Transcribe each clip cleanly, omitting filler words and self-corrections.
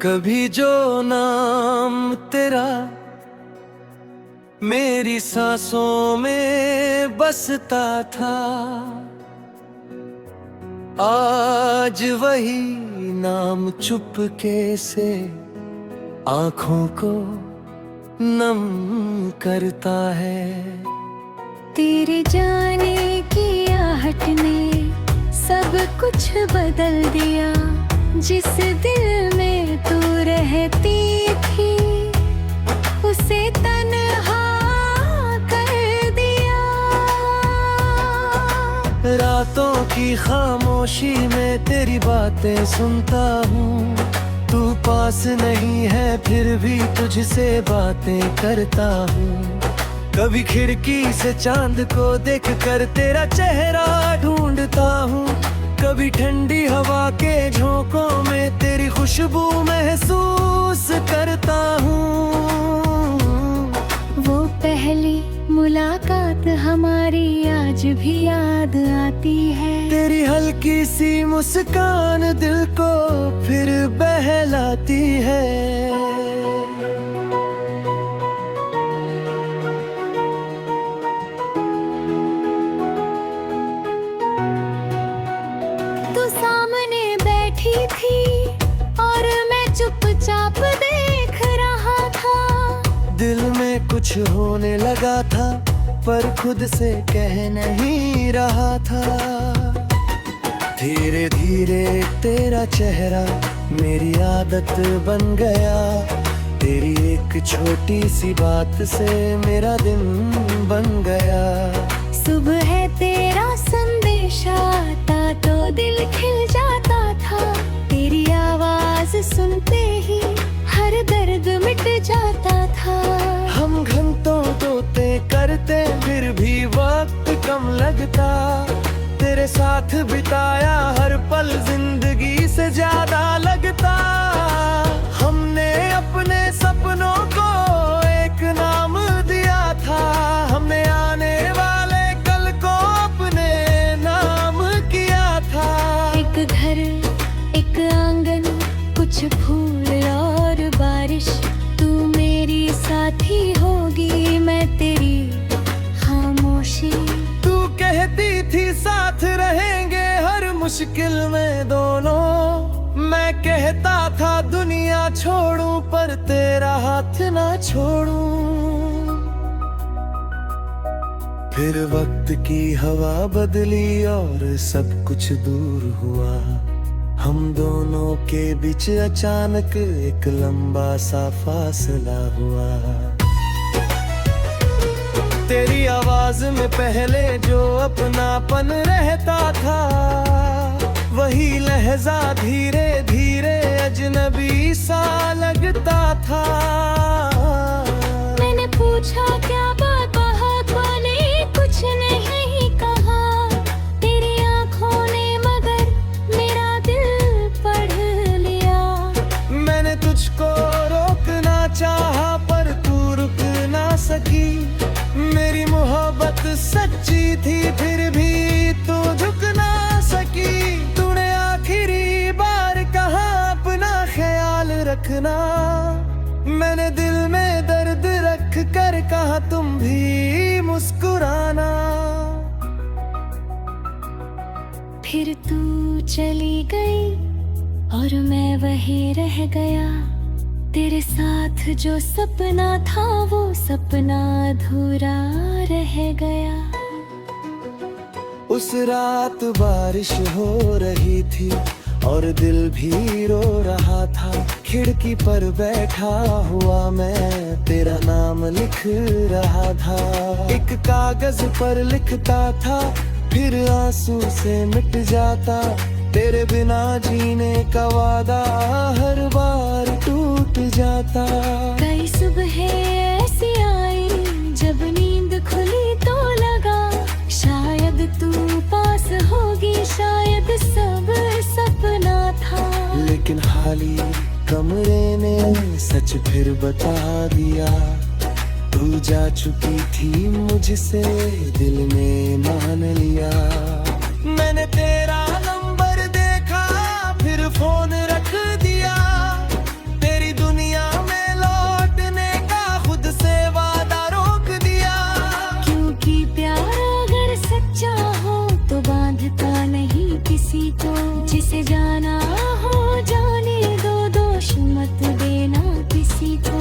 कभी जो नाम तेरा मेरी सांसों में बसता था, आज वही नाम चुपके से आँखों को नम करता है। तेरे जाने की आहट ने सब कुछ बदल दिया। जिस दिल में तू रहती थी उसे तन्हा कर दिया। रातों की खामोशी में तेरी बातें सुनता हूँ, तू पास नहीं है फिर भी तुझसे बातें करता हूँ। कभी खिड़की से चांद को देख कर तेरा चेहरा ढूंढता हूँ, कभी ठंडी हवा के झोंकों में तेरी खुशबू महसूस करता हूँ। वो पहली मुलाकात हमारी आज भी याद आती है। तेरी हल्की सी मुस्कान दिल को फिर बहलाती है। तू सामने बैठी थी और मैं चुपचाप देख रहा था। दिल में कुछ होने लगा था पर खुद से कह नहीं रहा था। धीरे धीरे तेरा चेहरा मेरी आदत बन गया, तेरी एक छोटी सी बात से मेरा दिन बन गया। सुबह तेरा संदेश आता तो दिल खिल जाता था। तेरी आवाज सुनते ही हर दर्द मिट जाता था। हम घंटों तोते करते फिर भी वक्त कम लगता। तेरे साथ बिताया हर पल जिंदगी से ज्यादा लगता। हमने अपने सपनों को एक नाम दिया था, हमने आने वाले कल को अपने नाम किया था। एक घर, एक आंगन, कुछ फूल और बारिश। तू मेरी साथी होगी, मैं तेरी खामोशी। तू कहती थी साथ रहेंगे हर मुश्किल में दोनों, मैं कहता था दुनिया छोड़ूं पर तेरा हाथ ना छोड़ूं। फिर वक्त की हवा बदली और सब कुछ दूर हुआ। हम दोनों के बीच अचानक एक लंबा सा फासला हुआ। तेरी आवाज में पहले जो अपनापन रहता था, वही लहजा धीरे धीरे अजनबी सा लगता था। मैंने पूछा क्या बात, ने कुछ नहीं कहा। तेरी आंखों ने मगर मेरा दिल पढ़ लिया। मैंने तुझको रोकना चाहा पर तू रुक ना सकी। मेरी मोहब्बत सच्ची थी फिर भी तू झुक ना सकी। तूने आखिरी बार कहा अपना ख्याल रखना। मैंने दिल में दर्द रख कर कहा तुम भी मुस्कुराना। फिर तू चली गई और मैं वहीं रह गया। तेरे साथ जो सपना था वो सपना अधूरा रह गया। उस रात बारिश हो रही थी और दिल भी रो रहा था। खिड़की पर बैठा हुआ मैं तेरा नाम लिख रहा था। एक कागज पर लिखता था फिर आंसू से मिट जाता। तेरे बिना जीने का वादा हर बार टूट जाता। कई सुबह ऐसी आई जब नींद खुली तो लगा शायद तू पास होगी, शायद सब सपना था। लेकिन खाली कमरे ने सच फिर बता दिया। तू जा चुकी थी मुझसे दिल ने मान लिया। मैंने तेरा नंबर देखा फिर फोन रख दिया। किसी को, जिसे जाना हो जाने दो, दोष मत देना किसी को।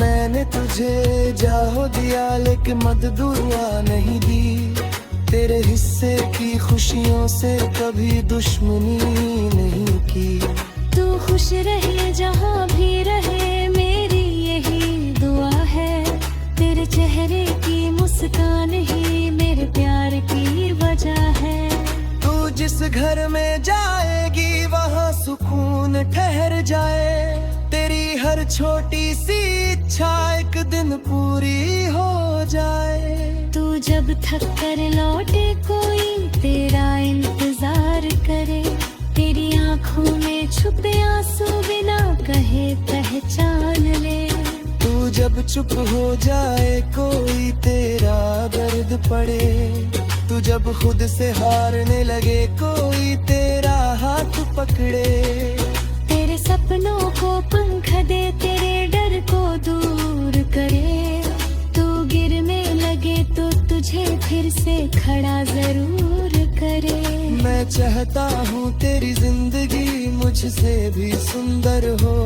मैंने तुझे जाहो दिया लेकिन मत दुआ नहीं दी, तेरे हिस्से की खुशियों से कभी दुश्मनी नहीं की। तू खुश रहे जहाँ भी रहे, मेरी यही दुआ है। तेरे चेहरे की मुस्कान ही मेरे प्यार की वजह है। तू जिस घर में जाएगी वहाँ सुकून ठहर जाए, तेरी हर छोटी सी इच्छा एक दिन पूरी हो जाए। तू जब थक कर लौटे कोई तेरा इंतजार करे, तेरी आंखों में छुपे आंसू बिना कहे पहचान ले। तू जब चुप हो जाए कोई तेरा दर्द पड़े, तू जब खुद से हारने लगे कोई तेरा हाथ पकड़े। तेरे सपनों को पंख दे, तेरे डर को दूर करे। तू गिरने लगे तो तुझे फिर से खड़ा जरूर करे। मैं चाहता हूँ तेरी जिंदगी मुझसे भी सुंदर हो,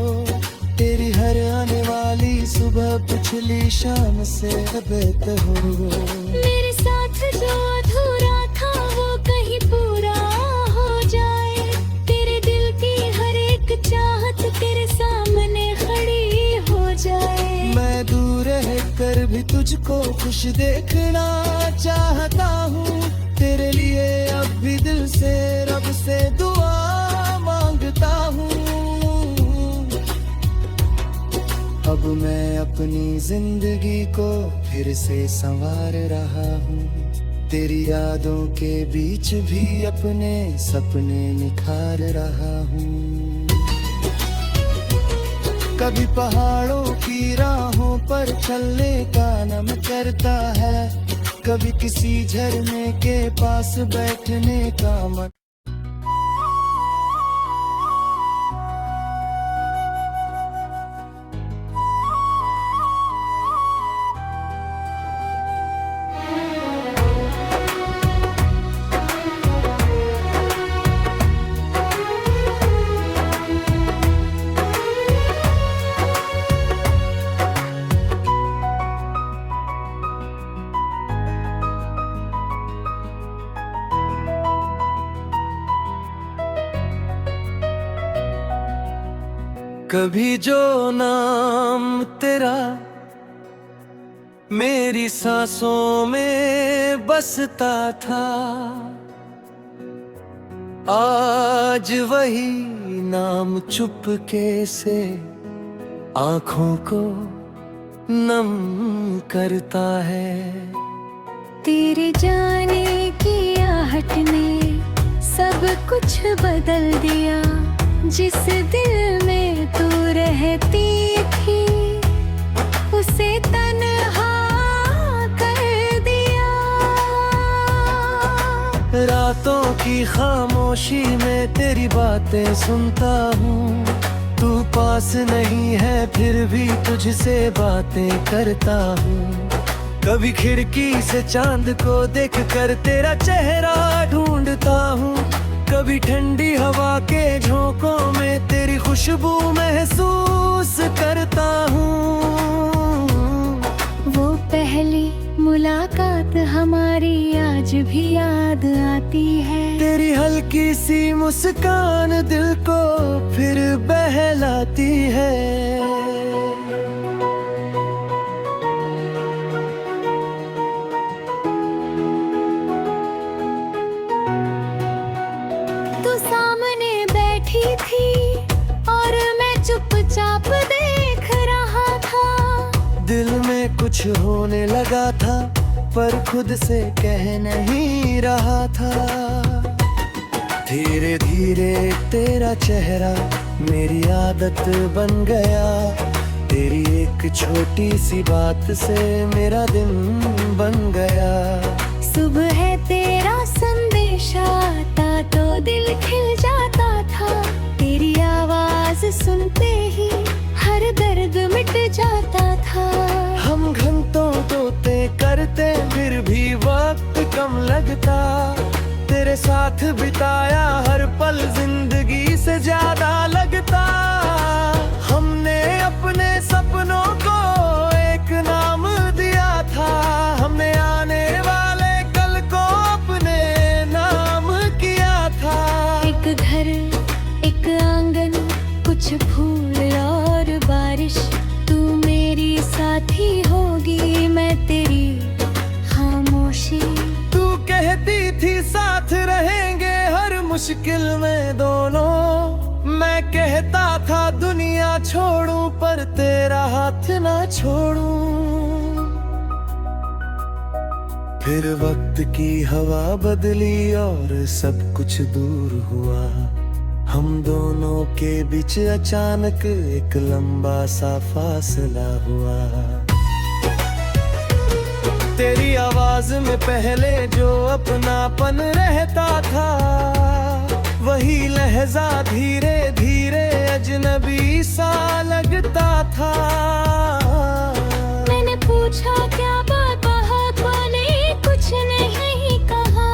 तेरी हर आने वाली सुबह पिछली शाम से बेहतर हो। मेरे साथ जो अधूरा था वो कहीं पूरा हो जाए, तेरे दिल की हर एक चाहत तेरे सामने खड़ी हो जाए। मैं दूर रह कर भी तुझको खुश देखना चाहता हूँ, तेरे लिए अब भी दिल से रब से दुआ मांगता हूँ। अब मैं अपनी जिंदगी को फिर से संवार रहा हूँ, तेरी यादों के बीच भी अपने सपने निखार रहा हूँ। कभी पहाड़ों की राहों पर चलने का मन करता है, कभी किसी झरने के पास बैठने का मन। कभी जो नाम तेरा मेरी सांसों में बसता था, आज वही नाम चुपके से आंखों को नम करता है। तेरे जाने की आहट ने सब कुछ बदल दिया, जिस दिल में तू रहती थी उसे तन्हा कर दिया। रातों की खामोशी में तेरी बातें सुनता हूँ, तू पास नहीं है फिर भी तुझसे बातें करता हूँ। कभी खिड़की से चांद को देख कर तेरा चेहरा ढूंढता हूँ, कभी ठंडी हवा के झोंकों में तेरी खुशबू महसूस करता हूँ। वो पहली मुलाकात हमारी आज भी याद आती है, तेरी हल्की सी मुस्कान दिल को फिर बहलाती है। थी और मैं चुपचाप देख रहा था। दिल में कुछ होने लगा था पर खुद से कह नहीं रहा था। धीरे धीरे तेरा चेहरा मेरी आदत बन गया, तेरी एक छोटी सी बात से मेरा दिन बन गया। सुबह तेरा संदेश आता तो दिल खिल जाता था, तेरी आवाज सुनते ही हर दर्द मिट जाता था। हम घंटों तोते करते फिर भी वक्त कम लगता, तेरे साथ बिताया एक घर, एक आंगन, कुछ फूल और बारिश। तू मेरी साथी होगी, मैं तेरी खामोशी। तू कहती थी साथ रहेंगे हर मुश्किल में दोनों। मैं कहता था दुनिया छोड़ूं पर तेरा हाथ ना छोड़ूं। फिर वक्त की हवा बदली और सब कुछ दूर हुआ। हम दोनों के बीच अचानक एक लंबा सा फासला हुआ। तेरी आवाज में पहले जो अपनापन रहता था, वही लहजा धीरे धीरे अजनबी सा लगता था। मैंने पूछा क्या बात, कुछ नहीं कहा।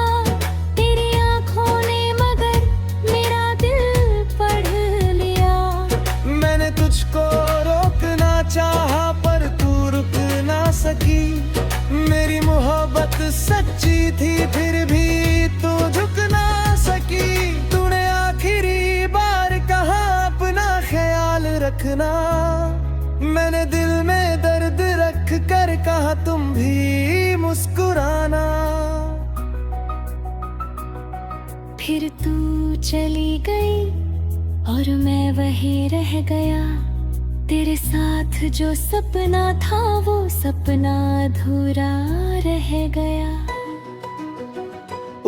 तेरी आंखों ने मगर मेरा दिल पढ़ लिया। मैंने तुझको रोकना चाहा पर तू रुक ना सकी। मेरी मोहब्बत सच्ची थी फिर भी तू झुक ना सकी। तूने आखिरी बार कहा अपना ख्याल रखना। मैंने दिल में दर्द रख कर कहा तुम भी मुस्कुराना। फिर तू चली गई और मैं वहीं रह गया। तेरे साथ जो सपना था वो सपना अधूरा रह गया।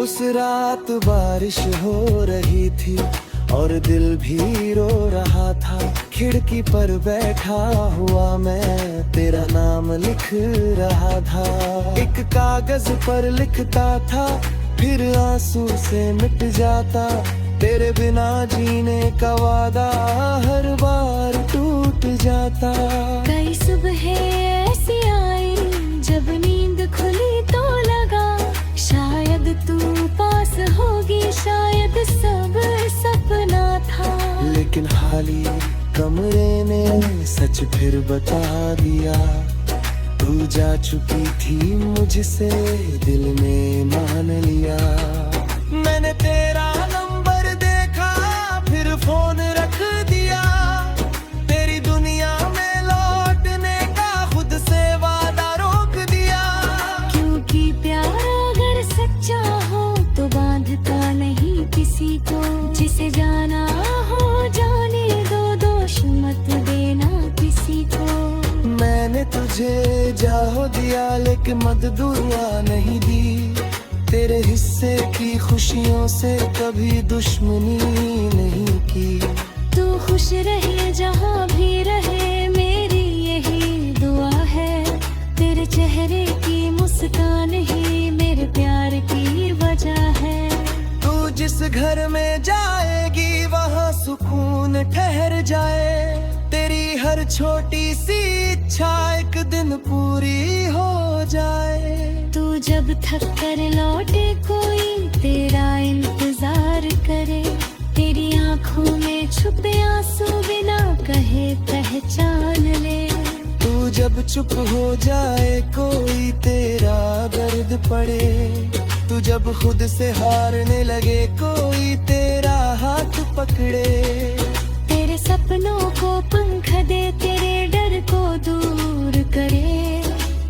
उस रात बारिश हो रही थी और दिल भी रो रहा था। खिड़की पर बैठा हुआ मैं तेरा नाम लिख रहा था। एक कागज पर लिखता था फिर आंसू से मिट जाता। तेरे बिना जीने का वादा हर बार टूट जाता। कई सुबह ऐसी आई जब नींद खुली तो लगा शायद तू पास होगी, शायद सब सपना था। लेकिन खाली कमरे ने सच फिर बता दिया। तू जा चुकी थी मुझसे दिल ने मान लिया। मैंने तेरा नंबर देखा फिर फोन रख दिया। तेरी दुनिया में लौटने का खुद से वादा रोक दिया। क्योंकि प्यार अगर सच्चा हो तो बांधता नहीं किसी को। जिसे जाना हो जाने दो, दोष मत देना किसी को। मैंने तुझे जाहो दिया लेकिन मत दुआ नहीं दी। तेरे हिस्से की खुशियों से कभी दुश्मनी नहीं की। तू खुश रहे जहाँ भी रहे, मेरी यही दुआ है। तेरे चेहरे की मुस्कान ही मेरे प्यार की वजह है। तू जिस घर में जाएगी वहाँ सुकून ठहर जाए। तेरी हर छोटी सी इच्छा एक दिन पूरी हो जाए। तू जब थक कर लौटे कोई तेरा इंतजार करे। तेरी आंखों में छुपे आंसू बिना कहे पहचान ले। तू जब चुप हो जाए कोई तेरा दर्द पड़े। तू जब खुद से हारने लगे कोई तेरा हाथ पकड़े। तेरे सपनों को पंख दे, तेरे डर को दूर करे।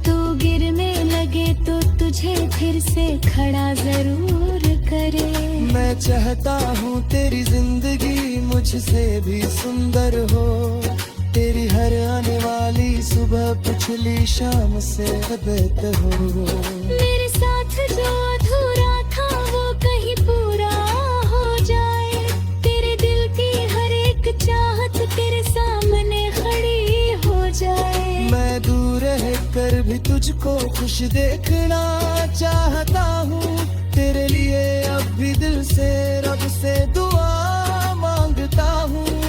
तू गिरने लगे तो तुझे फिर से खड़ा जरूर करे। मैं चाहता हूँ तेरी जिंदगी मुझसे भी सुंदर हो। तेरी हर आने वाली सुबह पिछली शाम से बेहतर हो। मेरे साथ जो अधूरा था वो कहीं पूरा हो जाए। तेरे दिल की हर एक चाहत तेरे सामने खड़ी हो जाए। मैं दूर रहकर भी तुझको खुश देखना चाहता हूँ। तेरे लिए अब भी दिल से रब से दुआ मांगता हूँ।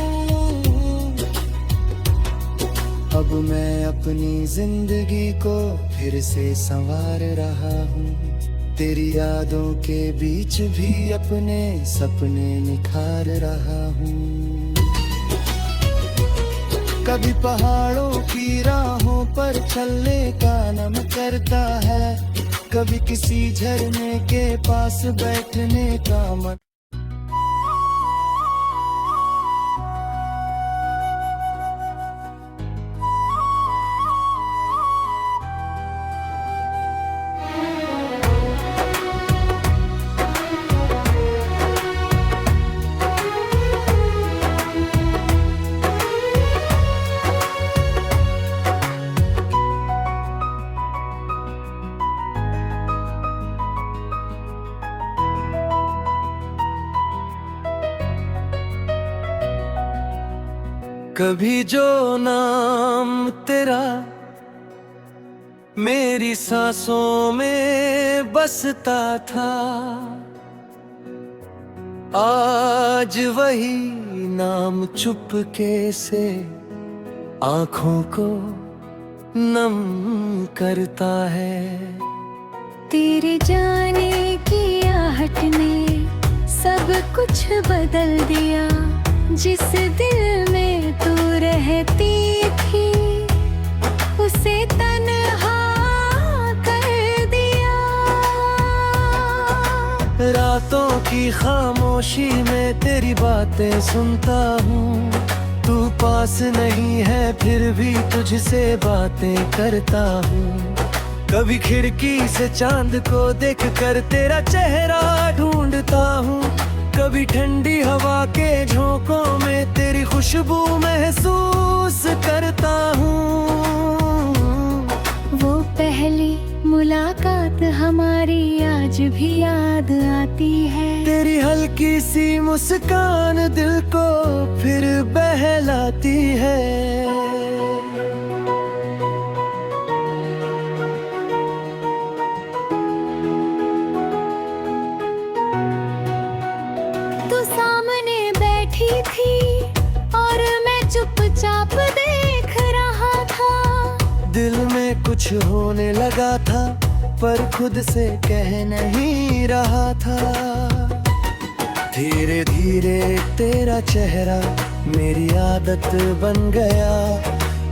अब मैं अपनी जिंदगी को फिर से संवार रहा हूँ। तेरी यादों के बीच भी अपने सपने निखार रहा हूँ। कभी पहाड़ों की राहों पर चलने का मन करता है। कभी किसी झरने के पास बैठने का मन। कभी जो नाम तेरा मेरी सांसों में बसता था, आज वही नाम चुपके से आंखों को नम करता है। तेरे जाने की आहट ने सब कुछ बदल दिया। जिस दिल में तू रहती थी उसे तन्हा कर दिया। रातों की खामोशी में तेरी बातें सुनता हूँ, तू पास नहीं है फिर भी तुझसे बातें करता हूँ। कभी खिड़की से चांद को देख कर तेरा चेहरा ढूंढता हूँ, कभी ठंडी हवा के झोंकों में तेरी खुशबू महसूस करता हूँ। वो पहली मुलाकात हमारी आज भी याद आती है। तेरी हल्की सी मुस्कान दिल को फिर बहलाती है। तू सामने बैठी थी और मैं चुपचाप देख रहा था। दिल में कुछ होने लगा था पर खुद से कह नहीं रहा था। धीरे धीरे तेरा चेहरा मेरी आदत बन गया,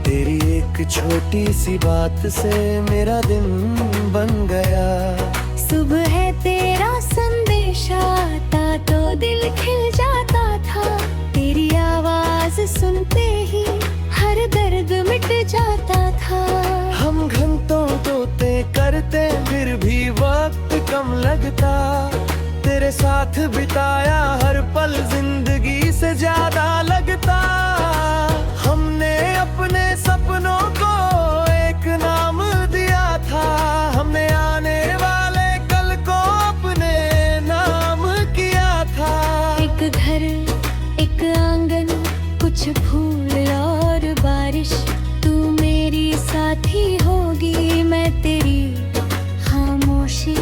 तेरी एक छोटी सी बात से मेरा दिन बन गया। सुबह तेरा संदेश आता तो दिल खिल जाता था। तेरी आवाज सुनते ही हर दर्द मिट जाता था। हम घंटों तोते करते फिर भी वक्त कम लगता, तेरे साथ बिताया हर पल जिंदगी से ज्यादा लगता। हमने अपने सपनों को एक नाम दिया था, हमने आने वाले कल को अपने नाम किया था। एक घर, एक आंगन, कुछ फूल और बारिश, तू मेरी साथी होगी मैं तेरी खामोशी।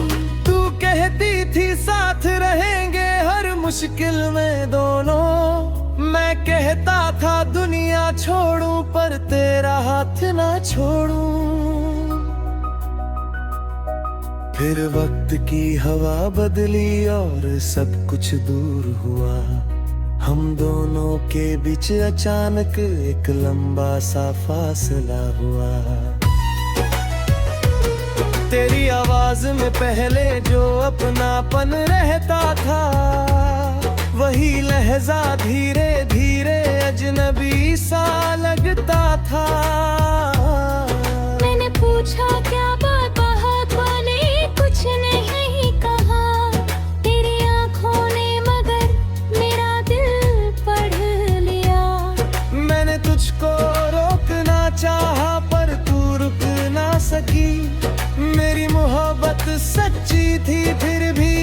तू कहती थी साथ रहेंगे हर मुश्किल में दोनों, मैं कहता था दुनिया छोड़ूं पर तेरा हाथ ना छोड़ूं। फिर वक्त की हवा बदली और सब कुछ दूर हुआ, हम दोनों के बीच अचानक एक लंबा सा फासला हुआ। तेरी आवाज में पहले जो अपनापन रहता था, वही लहजा धीरे धीरे अजनबी सा लगता था। मैंने पूछा क्या बात ने कुछ नहीं कहा, तेरी आंखों ने मगर मेरा दिल पढ़ लिया। मैंने तुझको रोकना चाहा पर तू रुक ना सकी, मेरी मोहब्बत सच्ची थी फिर भी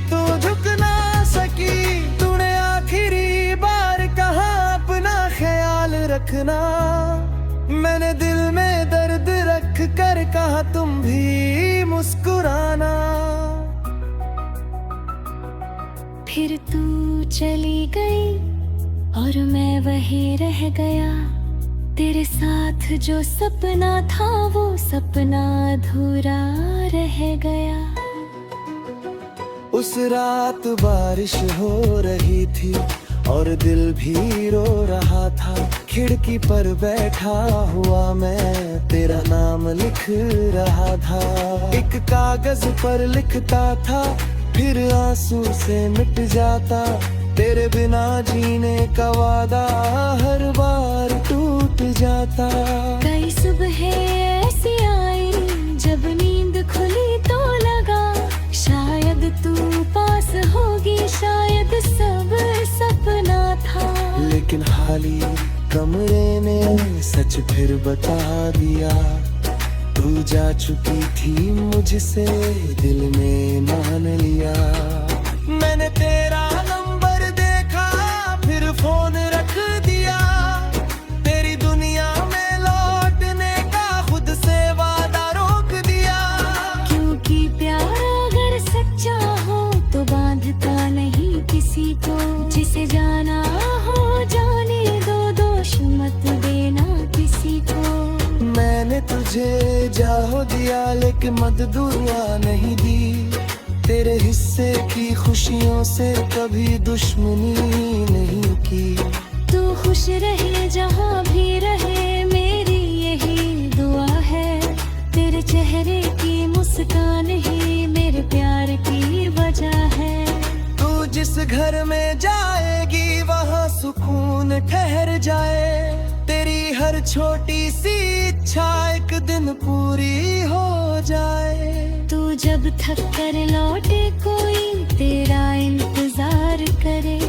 तू झुक ना सकी। तूने आखिरी बार कहा अपना ख्याल रखना, मैंने दिल में दर्द रख कर कहा तुम भी मुस्कुराना। फिर तू चली गई और मैं वहीं रह गया। तेरे साथ जो सपना था वो सपना अधूरा रह गया। उस रात बारिश हो रही थी और दिल भी रो रहा था। खिड़की पर बैठा हुआ मैं तेरा नाम लिख रहा था। एक कागज पर लिखता था फिर आंसू से मिट जाता। तेरे बिना जीने का वादा हर बार टूट जाता। कई सुबह ऐसी आई जब नींद खुली तो लगा शायद तू पास होगी, शायद सब सपना था। लेकिन खाली कमरे ने सच फिर बता दिया, तू जा चुकी थी मुझसे दिल में मान लिया। मैंने तेरा नंबर देखा फिर फोन रख दिया, जिसे जाना हो जाने दो, दोष मत देना किसी को। मैंने तुझे जाहो दिया लेकिन मत दुआ नहीं दी, तेरे हिस्से की खुशियों से कभी दुश्मनी नहीं की। तू खुश रहे जहाँ भी रहे, मेरी यही दुआ है। तेरे चेहरे की मुस्कान ही मेरे प्यार की वजह है। तू जिस घर में जाएगी वहाँ सुकून ठहर जाए, तेरी हर छोटी सी इच्छा एक दिन पूरी हो जाए। तू जब थक कर लौटे कोई तेरा इंतजार करे,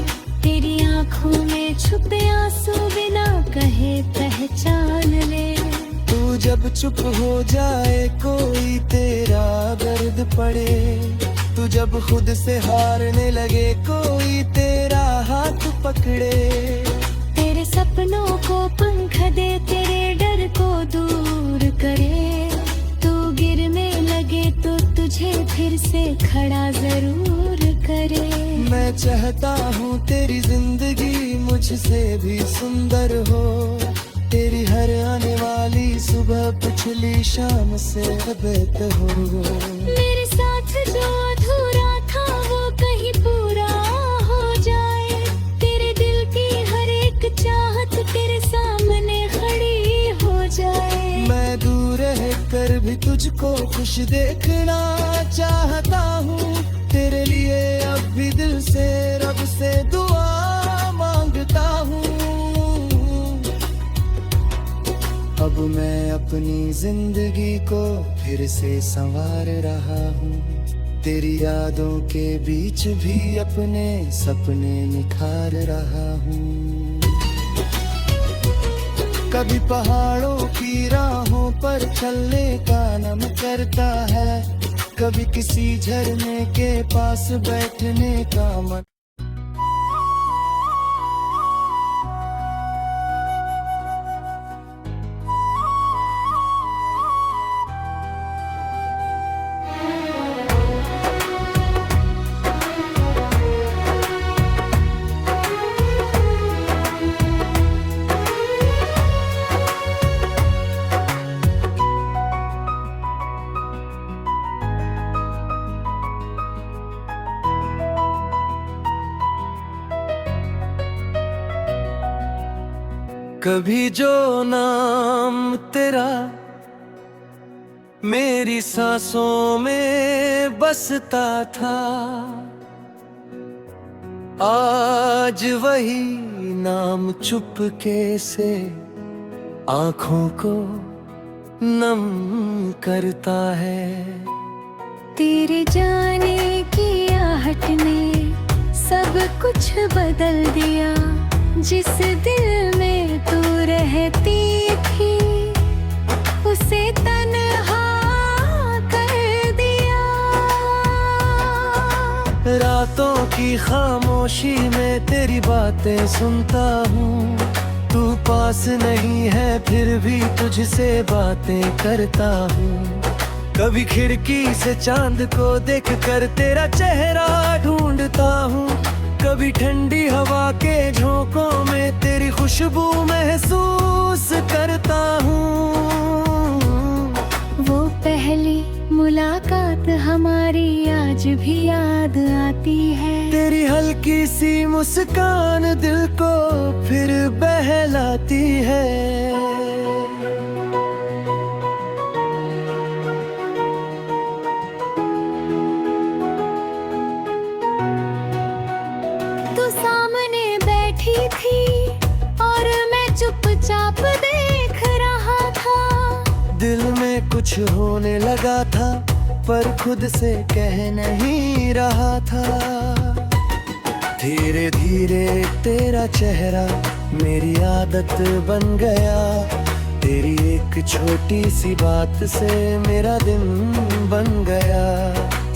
तेरी आंखों में छुपे आंसू बिना कहे पहचान ले। तू जब चुप हो जाए कोई तेरा दर्द पड़े, तू जब खुद से हारने लगे कोई तेरा हाथ पकड़े। तेरे सपनों को पंख दे, तेरे डर को दूर करे। तू गिरने लगे तो तुझे फिर से खड़ा जरूर करे। मैं चाहता हूँ तेरी जिंदगी मुझसे भी सुंदर हो, तेरी हर आने वाली सुबह पिछली शाम से बेहतर हो। मेरे साथ जो अधूरा था वो कहीं पूरा हो जाए, तेरे दिल की हर एक चाहत तेरे सामने खड़ी हो जाए। मैं दूर रह कर भी तुझको खुश देखना चाहता हूँ, तेरे लिए अब भी दिल से रब से दुआ मांगता हूँ। अब मैं अपनी जिंदगी को फिर से संवार रहा हूँ, तेरी यादों के बीच भी अपने सपने निखार रहा हूँ। कभी पहाड़ों की राहों पर चलने का मन करता है, कभी किसी झरने के पास बैठने का मन। कभी जो नाम तेरा मेरी सांसों में बसता था, आज वही नाम चुपके से आंखों को नम करता है। तेरे जाने की आहट ने सब कुछ बदल दिया, जिस दिल में तू रहती थी उसे तन्हा कर दिया। रातों की खामोशी में तेरी बातें सुनता हूँ, तू पास नहीं है फिर भी तुझसे बातें करता हूँ। कभी खिड़की से चांद को देख कर तेरा चेहरा ढूंढता हूँ, कभी ठंडी हवा के झोंकों में तेरी खुशबू महसूस करता हूँ। वो पहली मुलाकात हमारी आज भी याद आती है, तेरी हल्की सी मुस्कान दिल को फिर बहलाती है। थी और मैं चुपचाप देख रहा था। दिल में कुछ होने लगा था पर खुद से कह नहीं रहा था। धीरे धीरे तेरा चेहरा मेरी आदत बन गया, तेरी एक छोटी सी बात से मेरा दिन बन गया।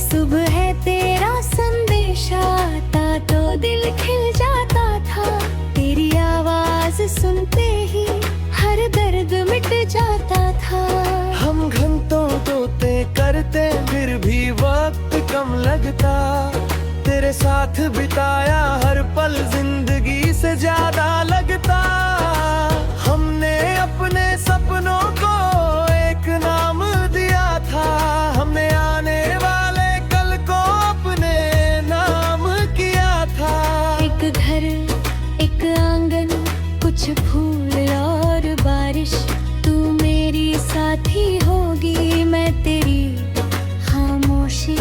सुबह तेरा संदेशा आता तो दिल खिल जाता था, तेरी आवाज सुनते ही हर दर्द मिट जाता था। हम घंटों तोते करते फिर भी वक्त कम लगता, तेरे तेरे साथ बिताया हर पल जिंदगी से ज्यादा लगता। हमने अपने सपनों को एक नाम दिया था, हमने आने वाले कल को अपने नाम किया था। एक घर, एक आंगन, कुछ फूल और बारिश, तू मेरी साथी होगी, मैं तेरी खामोशी।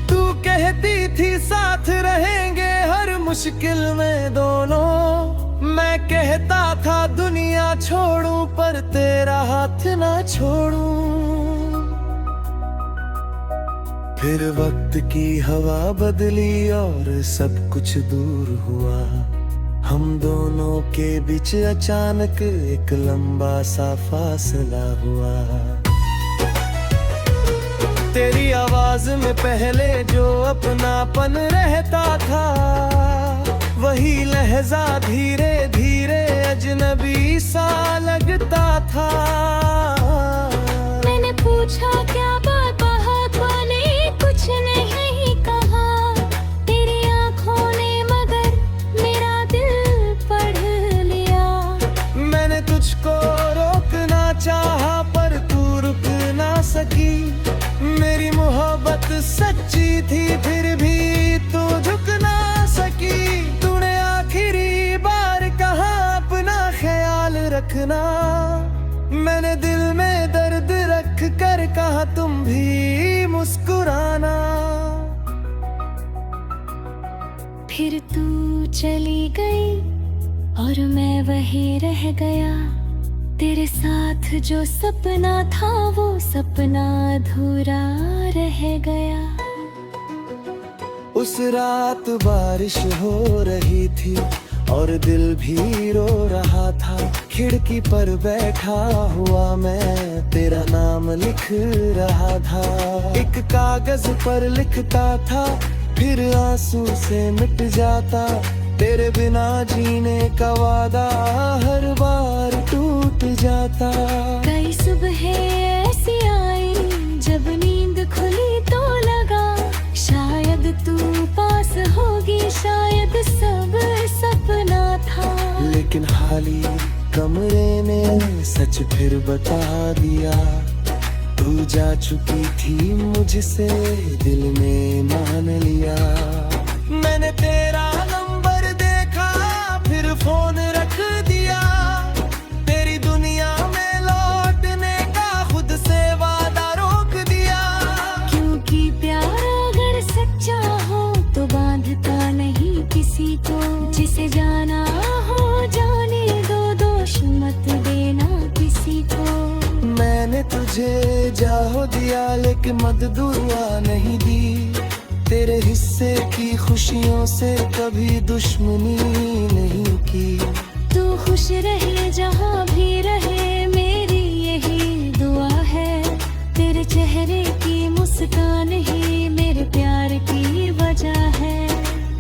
तू कहती थी साथ रहेंगे हर मुश्किल में दोनों, मैं कहता था दुनिया छोड़ूं पर तेरा हाथ ना छोड़ूं। फिर वक्त की हवा बदली और सब कुछ दूर हुआ, हम दोनों के बीच अचानक एक लंबा सा फासला हुआ। तेरी आवाज में पहले जो अपनापन रहता था, वही लहजा धीरे धीरे अजनबी सा लगता था। मैंने पूछा क्या बात, ने कुछ नहीं कहा, तेरी आंखों ने मगर मेरा दिल पढ़ लिया। मैंने तुझको रोकना चाहा पर तू रुक ना सकी, मेरी मोहब्बत सच्ची थी फिर भी तू झुक ना सकी। तूने आखिरी बार कहा अपना ख्याल रखना, मैंने दिल में दर्द रख कर कहा तुम भी मुस्कुराना। फिर तू चली गई और मैं वहीं रह गया, तेरे साथ जो सपना था वो सपना अधूरा रह गया। उस रात बारिश हो रही थी और दिल भी रो रहा था, खिड़की पर बैठा हुआ मैं तेरा नाम लिख रहा था। एक कागज पर लिखता था फिर आंसू से मिट जाता, तेरे बिना जीने का वादा हर बार टूट जाता। कई सुबह ऐसी आई जब नींद खुली तो लगा, शायद तू पास होगी, शायद सब सपना था। लेकिन खाली कमरे ने सच फिर बता दिया, तू जा चुकी थी मुझसे दिल में मान लिया। मैंने तेरा नंबर देखा फिर फोन रख दिया, तेरी दुनिया में लौटने का खुद से वादा रोक दिया। क्योंकि प्यार अगर सच्चा हो तो बांधता नहीं किसी को, जिसे जाना हो जाने दो, दोष मत देना किसी को। मैंने तुझे जाहो दिया लेकिन मत दुआ नहीं दी, तेरे हिस्से की खुशियों से कभी दुश्मनी नहीं की। तू खुश रहे जहाँ भी रहे, मेरी यही दुआ है, तेरे चेहरे की मुस्कान ही मेरे प्यार की वजह है।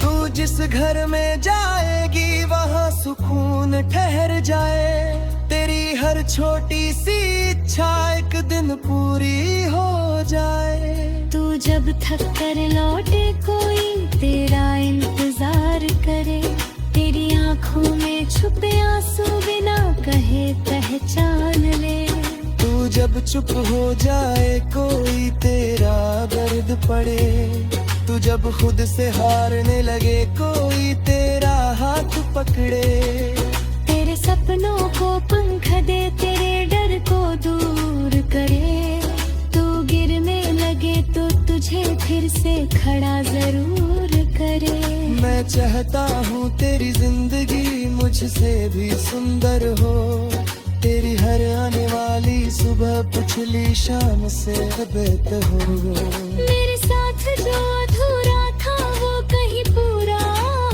तू जिस घर में जाएगी वहाँ सुकून ठहर जाए, तेरी हर छोटी सी इच्छा एक दिन पूरी हो जाए। तू जब थक कर लौटे कोई तेरा इंतजार करे, तेरी आंखों में छुपे आंसू बिना कहे पहचान ले। तू जब चुप हो जाए कोई तेरा दर्द पड़े, तू जब खुद से हारने लगे कोई तेरा हाथ पकड़े। तेरे सपनों को पंख दे, तेरे डर को दूर करे, तू गिरने लगे तो तुझे फिर से खड़ा जरूर करे। मैं चाहता हूँ तेरी जिंदगी मुझसे भी सुंदर हो, तेरी हर आने वाली सुबह पिछली शाम से बेहतर हो। मेरे साथ जो अधूरा था वो कहीं पूरा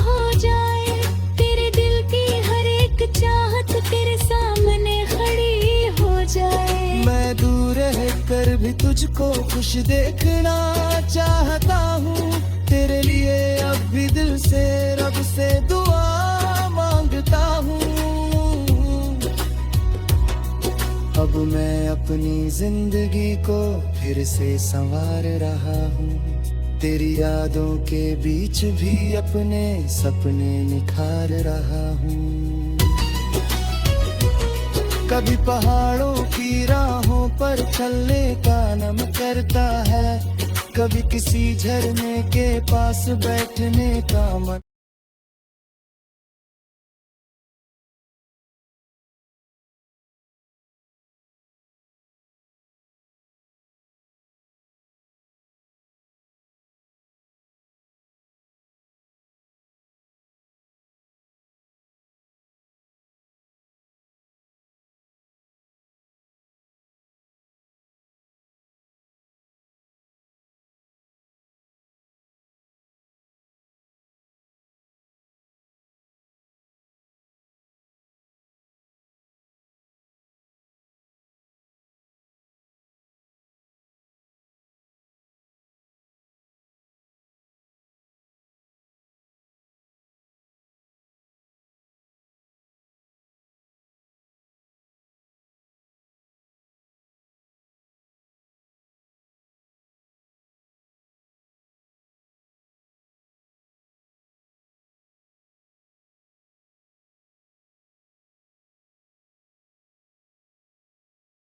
हो जाए, तेरे दिल की हर एक चाहत तेरे सामने खड़ी हो जाए। मैं दूर रहकर भी तुझको खुश देखना चाहता हूँ, तेरे लिए अब भी दिल से रब से दुआ मांगता हूँ। अब मैं अपनी जिंदगी को फिर से संवार रहा हूँ, तेरी यादों के बीच भी अपने सपने निखार रहा हूँ। कभी पहाड़ों की राहों पर चलने का नम करता है, कभी किसी झरने के पास बैठने का मन